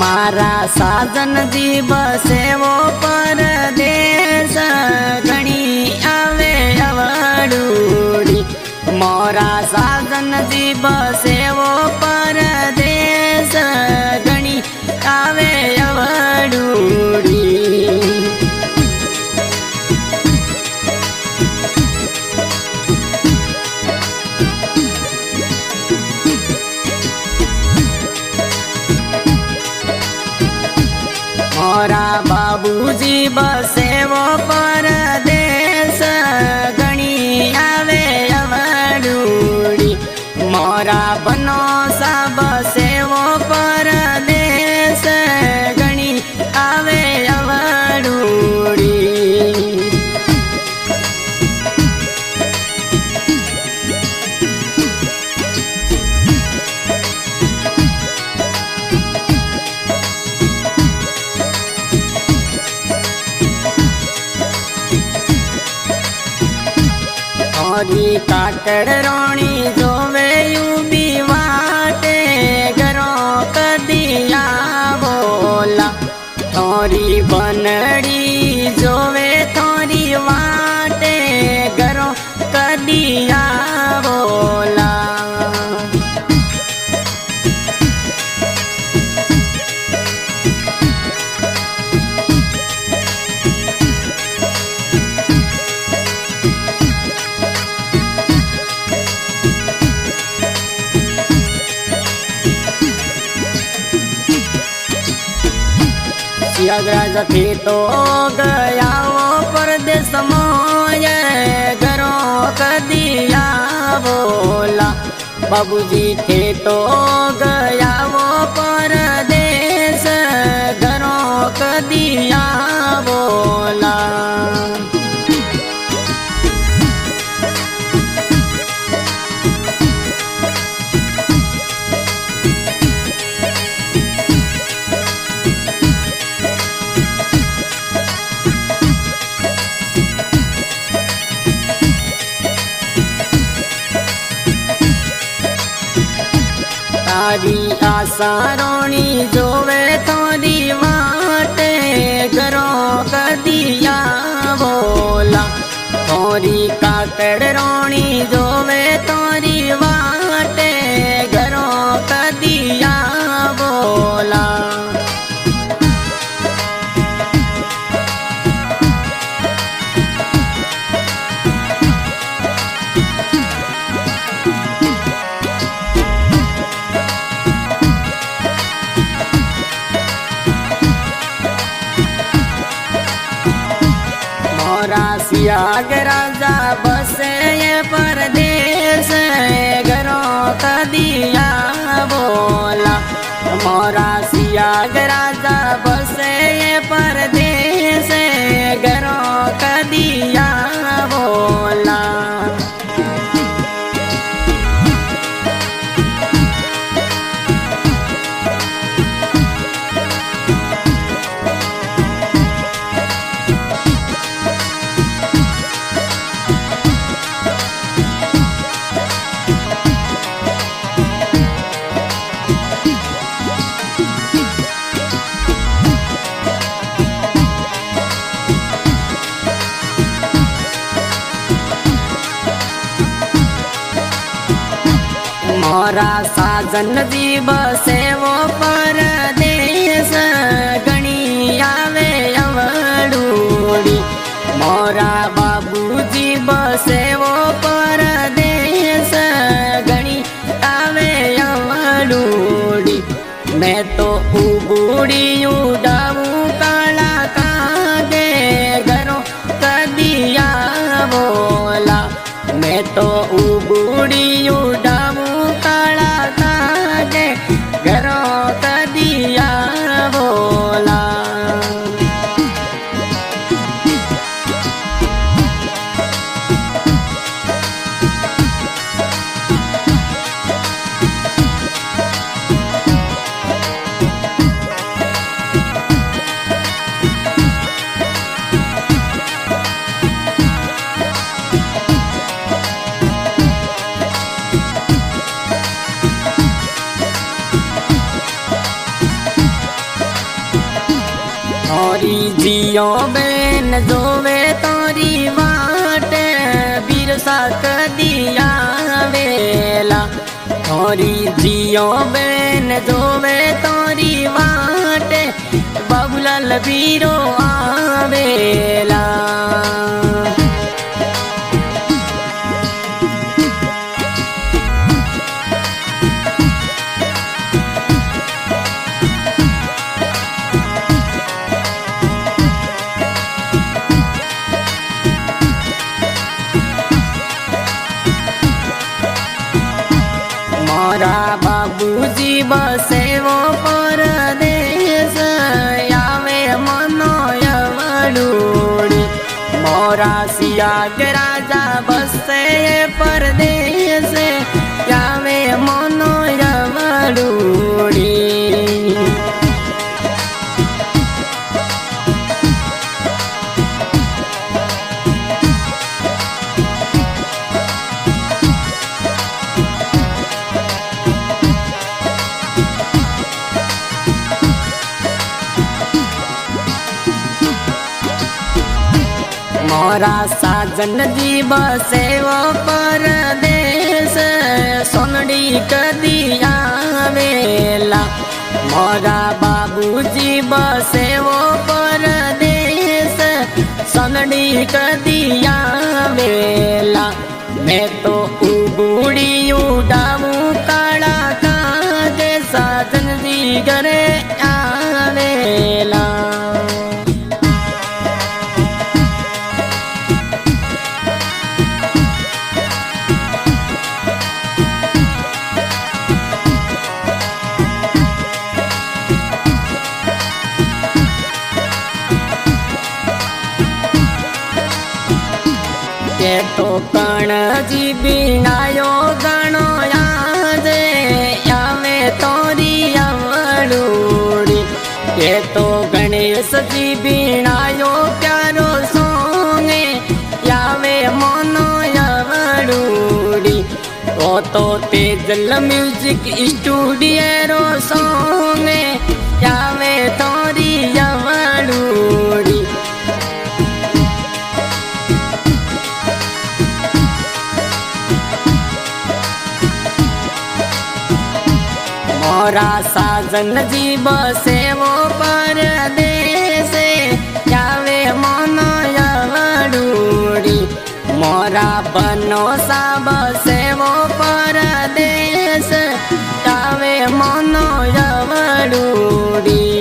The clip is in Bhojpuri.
मारा साजन जी बसेवो परदेश घणी आवे अवडूड़ी। मोरा साजन जी बसेवो परदेश घणी आवे अवडूड़ी। मोरा बाबूजी बसेवो परदेश घणी आवे अवडूड़ी। मोरा बनोसा बसेवो परदेश घणी आवे अवडूड़ी। मोरी काकड़ रोणी जोवे यूबी वाटे घरों कदिया बोला। थोरी बनड़ी जोवे थोरी वाटे घरों कदिया बोला। सियागराज थे तो गया वो परदेश मोय घरों कदिया बोला। बाबूजी थे तो गया वो परदेश घरों कदिया बोला। तारी आशा रोणी जोवे थोरी वाटे घरों कदिया बोला। थोरी काकड़ रोणी जोवे थोरी वाटे घरों कदिया बोला। मोरा सियागराजा बसे ये परदेश घरों कदिया बोला। मोरा सियागराजा बसे ये परदेश घरों कदिया बोला। मोरा साजन जी बसेवो परदेश घणी आवे अवडूड़ी। मोरा बाबूजी बसेवो परदेश घणी आवे अवडूड़ी। मैं तो उबूड़ी उड़ाऊं काला कागे घरों कदिया बोला। मैं तो उबूड़ी उड़ाऊं काला कागे घरों कदिया बोला। जियो बेन जोवे तोरी वाट बिरसा कदिया वेला तोरी जियो बेन जोवे तोरी वाट बाबूलाल बीरो आवेला मोरा बाबूजी बसे वो परदेश आवे मनोयवड़ूड़ी मोरा सियाग राजा बसे परदेश आवे मनोयवड़ूड़ी मोरा साजन जी बसे वो परदेश सोनड़ी कदिया वेला मोरा बाबूजी बसे वो परदेश सोनड़ी कदिया वेला मैं तो उबूड़ी उड़ाऊं काला कागे साजन जी घरे आवेला के तो कण जी बिनायो गणो याद आवे तोरी अवड़ूड़ी के तो गणेश जी बिनायो प्यारो सोंगे आवे मोनो अवड़ूड़ी तो तेजल म्यूजिक स्टूडियो सोंगे आवे तोरी अवड़ूड़ी मोरा साजन जी बसे वो परदेश आवे मनोयवड़ूड़ी मोरा बनो सा बसे वो परदेश आवे मनोयवड़ूड़ी।